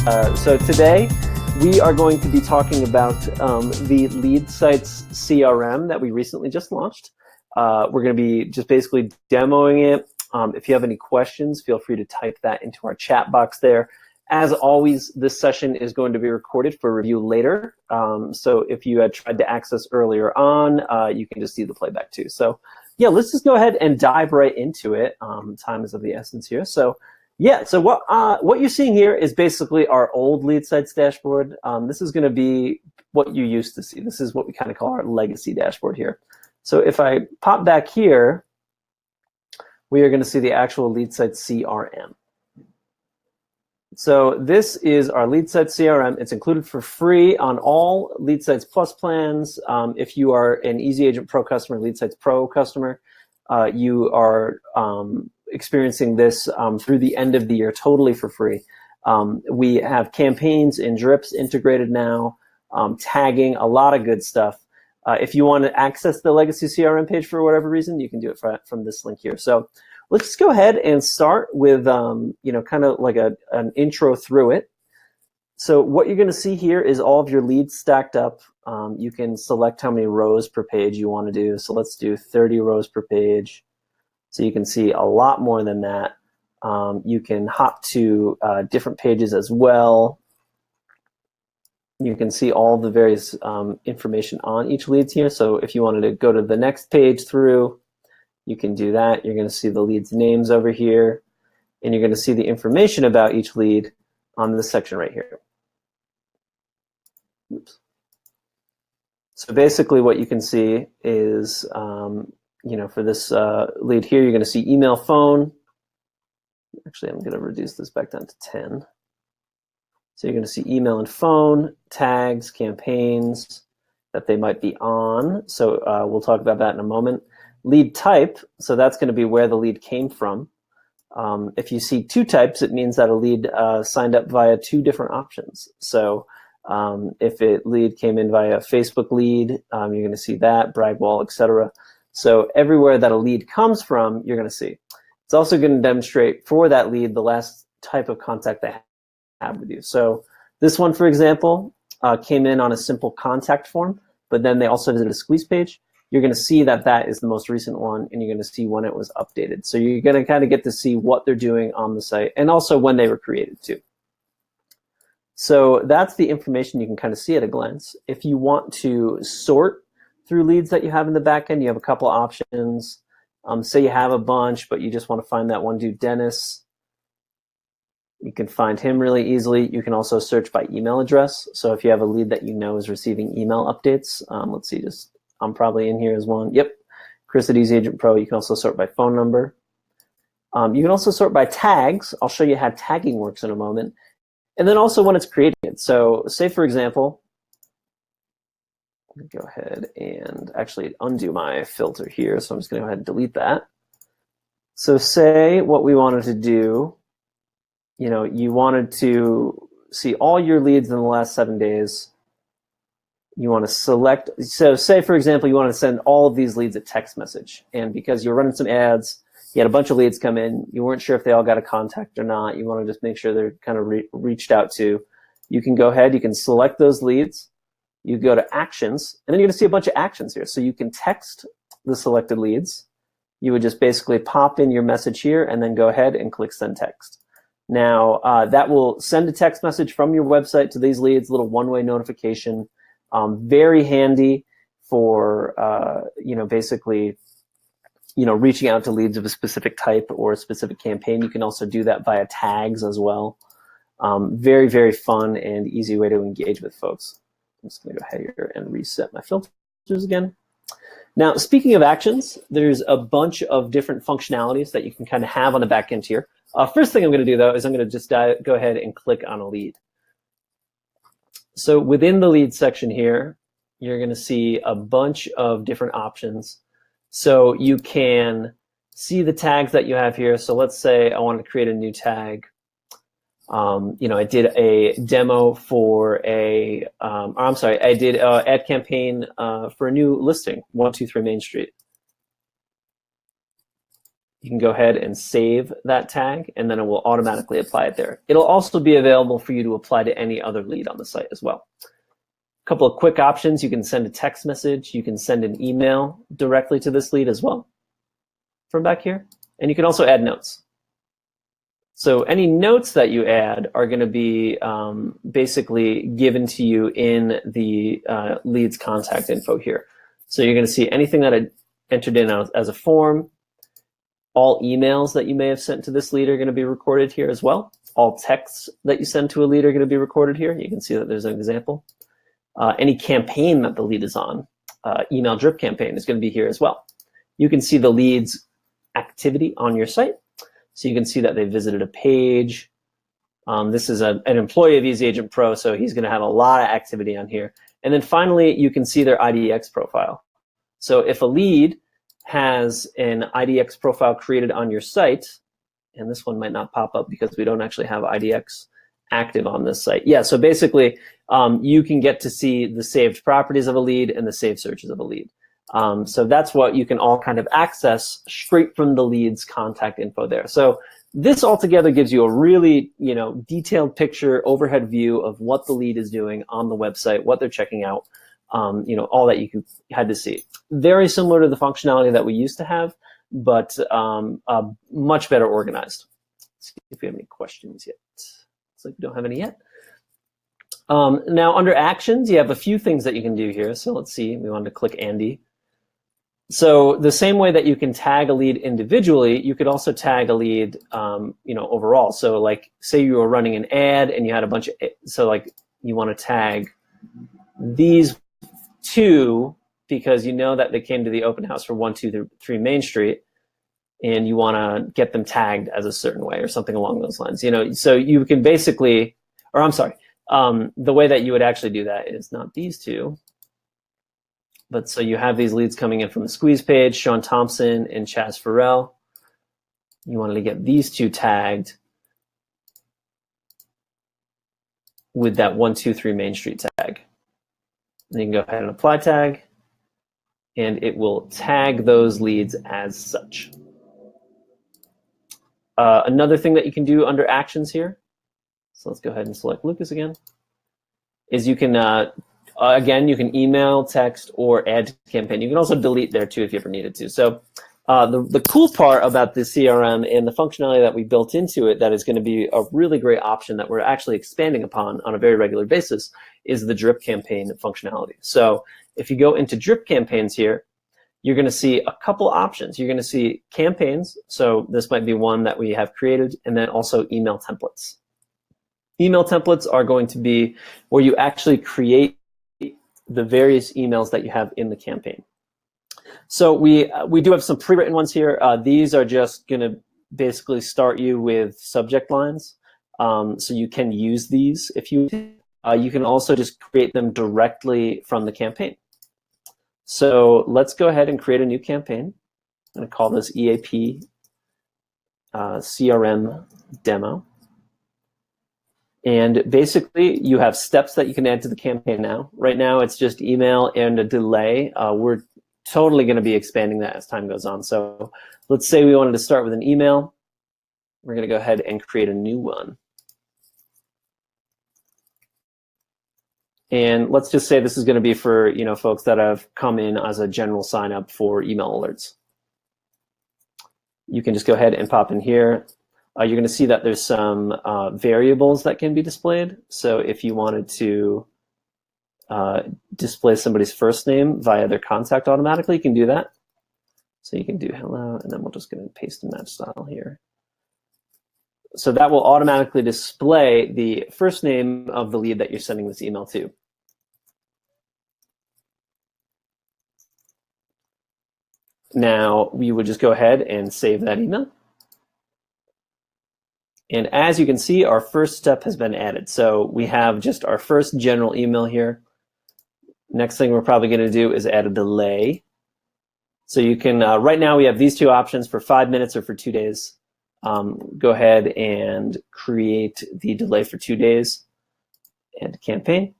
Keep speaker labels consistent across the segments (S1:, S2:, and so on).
S1: So today we are going to be talking about the LeadSites CRM that we recently just launched. We're going to be just basically demoing it. If you have any questions, feel free to type that into our chat box there. As always, this session is going to be recorded for review later. So if you had tried to access earlier on, you can just see the playback too. So yeah, let's just go ahead and dive right into it. Time is of the essence here. So yeah, so what you're seeing here is basically our old LeadSites dashboard. This is going to be what you used to see. This is what we kind of call our legacy dashboard here. So if I pop back here, we are going to see the actual LeadSites CRM. So this is our LeadSites CRM. It's included for free on all LeadSites Plus plans. If you are an EasyAgentPro customer, LeadSites Pro customer, you are experiencing this through the end of the year totally for free. We have campaigns and drips integrated now, tagging, a lot of good stuff. If you want to access the legacy CRM page for whatever reason, you can do it from this link here. So let's just go ahead and start with kind of like an intro through it. So what you're going to see here is all of your leads stacked up. You can select how many rows per page you want to do. So let's do 30 rows per page. So you can see a lot more than that. You can hop to different pages as well. You can see all the various information on each leads here. So if you wanted to go to the next page through, you can do that. You're going to see the leads' names over here, and you're going to see the information about each lead on this section right here. Oops. So basically what you can see is, for this lead here, you're going to see email, phone. Actually, I'm going to reduce this back down to 10. So you're going to see email and phone, tags, campaigns that they might be on. So we'll talk about that in a moment. Lead type, so that's going to be where the lead came from. If you see two types, it means that a lead signed up via two different options. So if a lead came in via Facebook lead, you're going to see that, brag wall, etc. So everywhere that a lead comes from, you're going to see. It's also going to demonstrate for that lead the last type of contact they have with you. So this one, for example, came in on a simple contact form, but then they also visited a squeeze page. You're going to see that that is the most recent one, and you're going to see when it was updated. So you're going to kind of get to see what they're doing on the site, and also when they were created too. So that's the information you can kind of see at a glance. If you want to sort through leads that you have in the back end, you have a couple options. Say you have a bunch, but you just want to find that one dude, Dennis. You can find him really easily. You can also search by email address. So if you have a lead that you know is receiving email updates, let's see, I'm probably in here as one. Yep, Chris at EasyAgentPro. You can also sort by phone number. You can also sort by tags. I'll show you how tagging works in a moment. And then also when it's created. So say, for example, let me go ahead and actually undo my filter here. So I'm just going to go ahead and delete that. So say what we wanted to do, you wanted to see all your leads in the last 7 days. You want to select, so say, for example, you want to send all of these leads a text message. And because you're running some ads, you had a bunch of leads come in, you weren't sure if they all got a contact or not, you want to just make sure they're kind of reached out to, you can go ahead, you can select those leads, you go to actions, and then you're going to see a bunch of actions here. So you can text the selected leads. You would just basically pop in your message here and then go ahead and click send text. Now, that will send a text message from your website to these leads, a little one-way notification. Very handy for, basically, reaching out to leads of a specific type or a specific campaign. You can also do that via tags as well. Very, very fun and easy way to engage with folks. I'm just going to go ahead here and reset my filters again. Now, speaking of actions, there's a bunch of different functionalities that you can kind of have on the back end here. First thing I'm going to do, though, is I'm going to just go ahead and click on a lead. So within the lead section here, you're going to see a bunch of different options. So you can see the tags that you have here. So let's say I want to create a new tag. I did a demo for I did an ad campaign for a new listing, 123 Main Street. You can go ahead and save that tag, and then it will automatically apply it there. It'll also be available for you to apply to any other lead on the site as well. A couple of quick options. You can send a text message. You can send an email directly to this lead as well from back here. And you can also add notes. So any notes that you add are going to be basically given to you in the lead's contact info here. So you're going to see anything that I entered in as a form. All emails that you may have sent to this lead are going to be recorded here as well. All texts that you send to a lead are going to be recorded here. You can see that there's an example. Any campaign that the lead is on, email drip campaign, is going to be here as well. You can see the lead's activity on your site. So you can see that they visited a page. This is an employee of EasyAgentPro, so he's going to have a lot of activity on here. And then finally, you can see their IDX profile. So if a lead has an IDX profile created on your site, and this one might not pop up because we don't actually have IDX active on this site. Yeah, so basically, you can get to see the saved properties of a lead and the saved searches of a lead. So that's what you can all kind of access straight from the lead's contact info there. So this altogether gives you a really, detailed picture, overhead view of what the lead is doing on the website, what they're checking out, all that you had to see. Very similar to the functionality that we used to have, but much better organized. Let's see if we have any questions yet. Looks like we don't have any yet. Now under actions, you have a few things that you can do here. So let's see, we wanted to click Andy. So the same way that you can tag a lead individually, you could also tag a lead, overall. So like, say you were running an ad and you had a bunch of, so like you want to tag these two because you know that they came to the open house for 123 Main Street, and you want to get them tagged as a certain way or something along those lines. So you can basically, or I'm sorry, the way that you would actually do that is not these two. But so you have these leads coming in from the squeeze page, Sean Thompson and Chaz Farrell. You wanted to get these two tagged with that 123 Main Street tag. Then you can go ahead and apply tag, and it will tag those leads as such. Another thing that you can do under actions here, so let's go ahead and select Lucas again, is you can again, you can email, text, or add to campaign. You can also delete there too if you ever needed to. So the cool part about the CRM and the functionality that we built into it that is going to be a really great option that we're actually expanding upon on a very regular basis is the drip campaign functionality. So if you go into drip campaigns here, you're going to see a couple options. You're going to see campaigns. So this might be one that we have created, and then also email templates. Email templates are going to be where you actually create the various emails that you have in the campaign. So we do have some pre-written ones here. These are just going to basically start you with subject lines. So you can use these if you can also just create them directly from the campaign. So let's go ahead and create a new campaign. I'm going to call this EAP CRM demo. And basically, you have steps that you can add to the campaign now. Right now, it's just email and a delay. We're totally going to be expanding that as time goes on. So let's say we wanted to start with an email. We're going to go ahead and create a new one. And let's just say this is going to be for folks that have come in as a general sign up for email alerts. You can just go ahead and pop in here. You're going to see that there's some variables that can be displayed. So if you wanted to display somebody's first name via their contact automatically, you can do that. So you can do hello, and then we're just going to paste and match style here. So that will automatically display the first name of the lead that you're sending this email to. Now we would just go ahead and save that email. And as you can see, our first step has been added. So we have just our first general email here. Next thing we're probably going to do is add a delay. So you can, right now we have these two options for 5 minutes or for 2 days. Go ahead and create the delay for 2 days and campaign.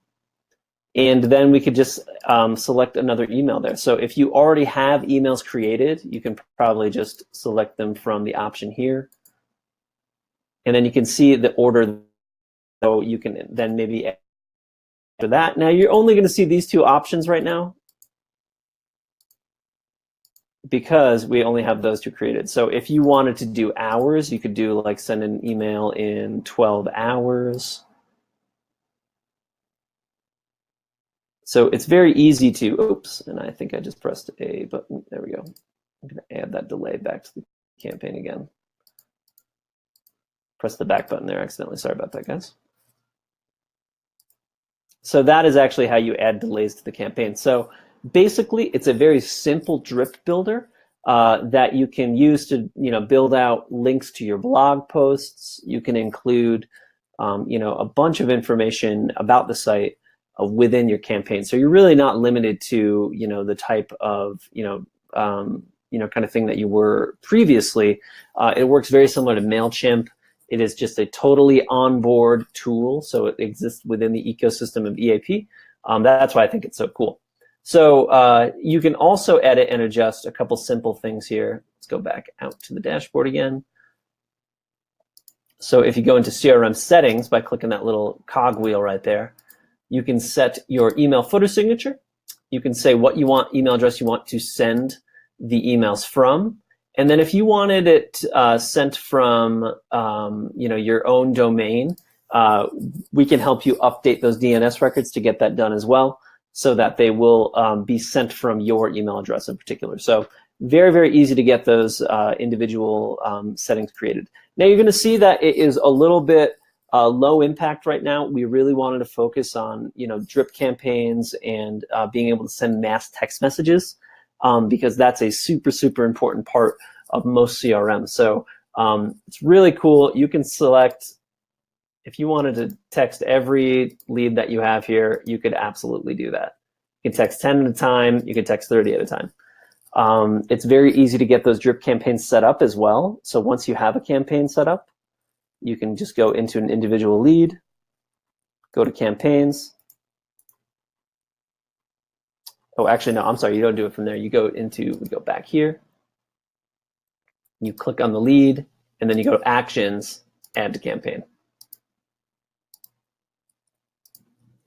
S1: And then we could just select another email there. So if you already have emails created, you can probably just select them from the option here. And then you can see the order, so you can then maybe after that. Now you're only going to see these two options right now because we only have those two created. So if you wanted to do hours, you could do like send an email in 12 hours. So it's very easy to, oops, and I think I just pressed a button. There we go. I'm going to add that delay back to the campaign again. Press the back button there accidentally. Sorry about that, guys. So that is actually how you add delays to the campaign. So basically, it's a very simple drip builder that you can use to build out links to your blog posts. You can include a bunch of information about the site within your campaign. So you're really not limited to the type of kind of thing that you were previously. It works very similar to MailChimp. It is just a totally onboard tool, so it exists within the ecosystem of EAP. That's why I think it's so cool. So you can also edit and adjust a couple simple things here. Let's go back out to the dashboard again. So if you go into CRM settings by clicking that little cogwheel right there, you can set your email footer signature. You can say what email address you want to send the emails from. And then if you wanted it sent from your own domain, we can help you update those DNS records to get that done as well, so that they will be sent from your email address in particular. So very, very easy to get those individual settings created. Now you're going to see that it is a little bit low impact right now. We really wanted to focus on drip campaigns and being able to send mass text messages. Because that's a super, super important part of most CRM. So it's really cool. You can select, if you wanted to text every lead that you have here, you could absolutely do that. You can text 10 at a time. You can text 30 at a time. It's very easy to get those drip campaigns set up as well. So once you have a campaign set up, you can just go into an individual lead, go to campaigns. Oh, actually, no, I'm sorry, you don't do it from there. We go back here, you click on the lead, and then you go to actions, add to campaign.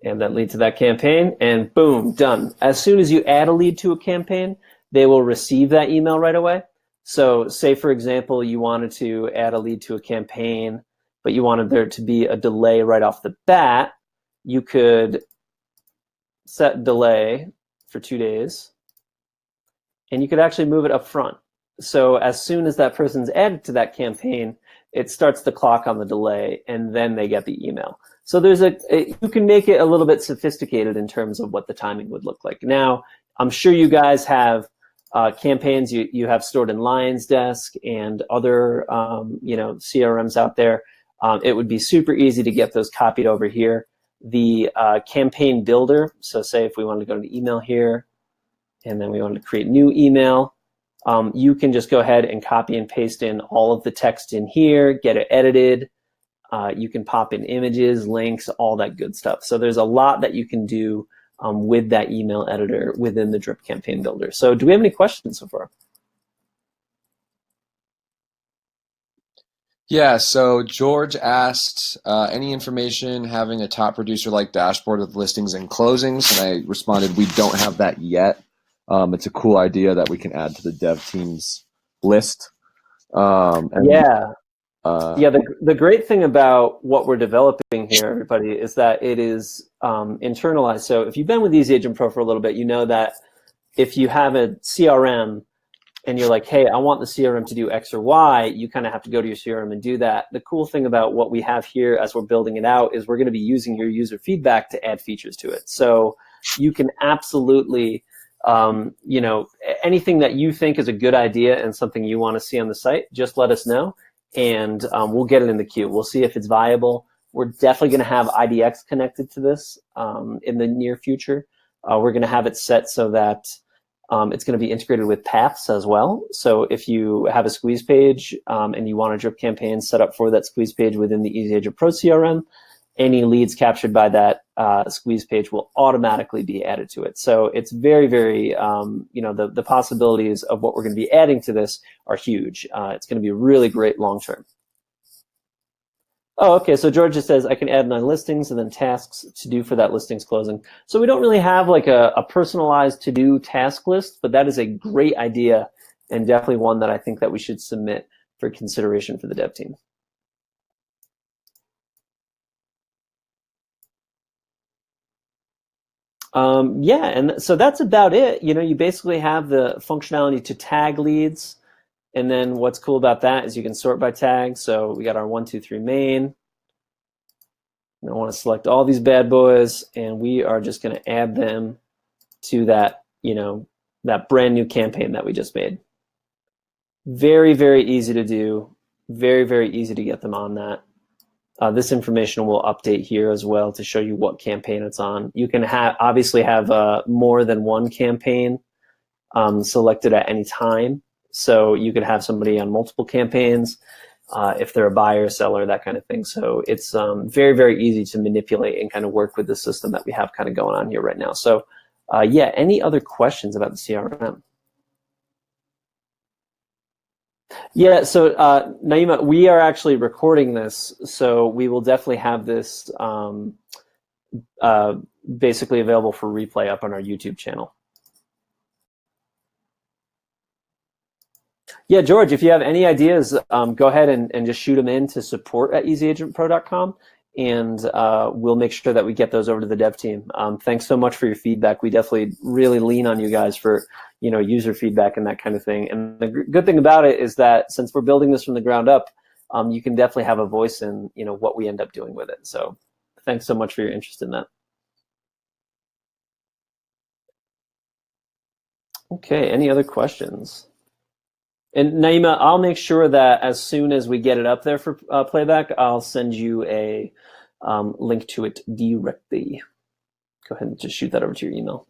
S1: Add that lead to that campaign, and boom, done. As soon as you add a lead to a campaign, they will receive that email right away. So say, for example, you wanted to add a lead to a campaign, but you wanted there to be a delay right off the bat, you could set delay for 2 days, and you could actually move it up front. So as soon as that person's added to that campaign, it starts the clock on the delay, and then they get the email. So you can make it a little bit sophisticated in terms of what the timing would look like. Now, I'm sure you guys have campaigns you have stored in Lion's Desk and other CRMs out there. It would be super easy to get those copied over here. The campaign builder, so say if we wanted to go to email here, and then we wanted to create new email, you can just go ahead and copy and paste in all of the text in here, get it edited. You can pop in images, links, all that good stuff. So there's a lot that you can do with that email editor within the Drip Campaign Builder. So do we have any questions so far?
S2: Yeah, so George asked, any information having a top producer-like dashboard with listings and closings? And I responded, we don't have that yet. It's a cool idea that we can add to the dev team's list.
S1: The great thing about what we're developing here, everybody, is that it is internalized. So if you've been with EasyAgentPro for a little bit, you know that if you have a CRM and you're like, hey, I want the CRM to do X or Y, you kind of have to go to your CRM and do that. The cool thing about what we have here as we're building it out is we're going to be using your user feedback to add features to it. So you can absolutely, anything that you think is a good idea and something you want to see on the site, just let us know, and we'll get it in the queue. We'll see if it's viable. We're definitely going to have IDX connected to this in the near future. We're going to have it set so that it's going to be integrated with paths as well. So if you have a squeeze page and you want a drip campaign set up for that squeeze page within the EasyAgentPro CRM, any leads captured by that squeeze page will automatically be added to it. So it's very, very, the possibilities of what we're going to be adding to this are huge. It's going to be really great long term. Oh, okay. So George just says I can add 9 listings and then tasks to do for that listings closing. So we don't really have like a personalized to do task list, but that is a great idea and definitely one that I think that we should submit for consideration for the dev team. Yeah, and so that's about it. You basically have the functionality to tag leads. And then what's cool about that is you can sort by tag. So we got our 1, 2, 3 main. And I want to select all these bad boys, and we are just going to add them to that, that brand new campaign that we just made. Very, very easy to do. Very, very easy to get them on that. This information will update here as well to show you what campaign it's on. You can obviously have more than one campaign selected at any time. So you could have somebody on multiple campaigns if they're a buyer, seller, that kind of thing. So it's very, very easy to manipulate and kind of work with the system that we have kind of going on here right now. So yeah, any other questions about the CRM? Yeah, so Naima, we are actually recording this, so we will definitely have this basically available for replay up on our YouTube channel. Yeah, George, if you have any ideas, go ahead and just shoot them in to support@EasyAgentPro.com, and we'll make sure that we get those over to the dev team. Thanks so much for your feedback. We definitely really lean on you guys for user feedback and that kind of thing. And the good thing about it is that since we're building this from the ground up, you can definitely have a voice in what we end up doing with it. So thanks so much for your interest in that. Okay, any other questions? And Naima, I'll make sure that as soon as we get it up there for playback, I'll send you a link to it directly. Go ahead and just shoot that over to your email.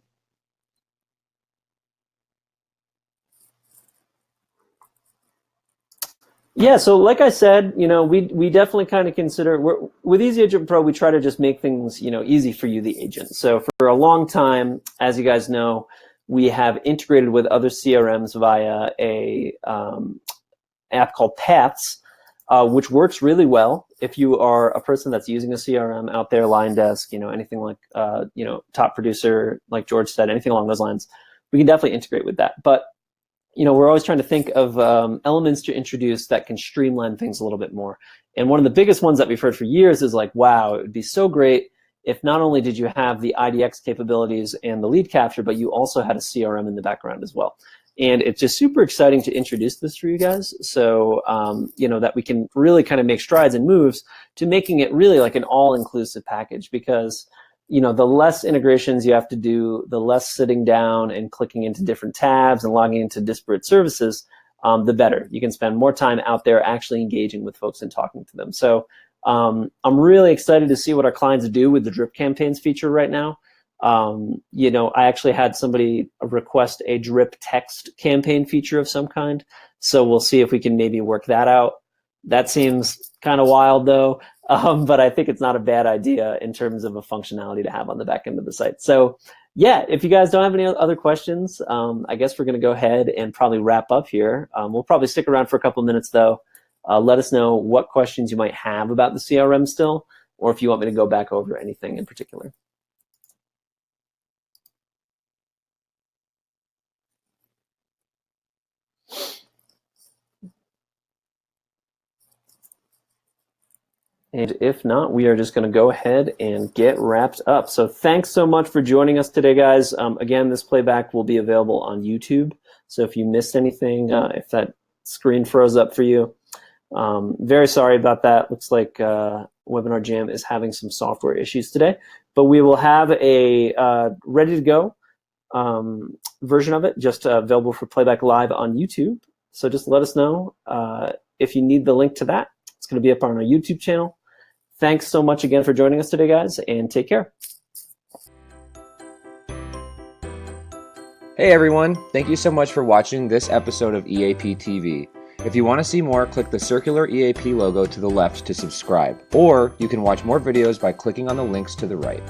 S1: Yeah, so like I said, we definitely kind of consider, with EasyAgentPro, we try to just make things, easy for you, the agent. So for a long time, as you guys know, we have integrated with other CRMs via a app called Paths, which works really well if you are a person that's using a CRM out there, Line Desk, anything like, Top Producer, like George said, anything along those lines. We can definitely integrate with that. But we're always trying to think of elements to introduce that can streamline things a little bit more. And one of the biggest ones that we've heard for years is like, wow, it would be so great if not only did you have the IDX capabilities and the lead capture, but you also had a CRM in the background as well. And it's just super exciting to introduce this for you guys, so that we can really kind of make strides and moves to making it really like an all-inclusive package, because the less integrations you have to do, the less sitting down and clicking into different tabs and logging into disparate services, the better. You can spend more time out there actually engaging with folks and talking to them. So I'm really excited to see what our clients do with the drip campaigns feature right now. I actually had somebody request a drip text campaign feature of some kind. So we'll see if we can maybe work that out. That seems kind of wild though, but I think it's not a bad idea in terms of a functionality to have on the back end of the site. So yeah, if you guys don't have any other questions, I guess we're going to go ahead and probably wrap up here. We'll probably stick around for a couple minutes though. Let us know what questions you might have about the CRM still, or if you want me to go back over anything in particular. And if not, we are just going to go ahead and get wrapped up. So thanks so much for joining us today, guys. Again, this playback will be available on YouTube. So if you missed anything, if that screen froze up for you, very sorry about that. Looks like Webinar Jam is having some software issues today, but we will have a ready to go version of it, just available for playback live on YouTube. So just let us know if you need the link to that. It's going to be up on our YouTube channel. Thanks so much again for joining us today, guys, and take care.
S2: Hey everyone, thank you so much for watching this episode of EAP TV. If you want to see more, click the circular EAP logo to the left to subscribe, or you can watch more videos by clicking on the links to the right.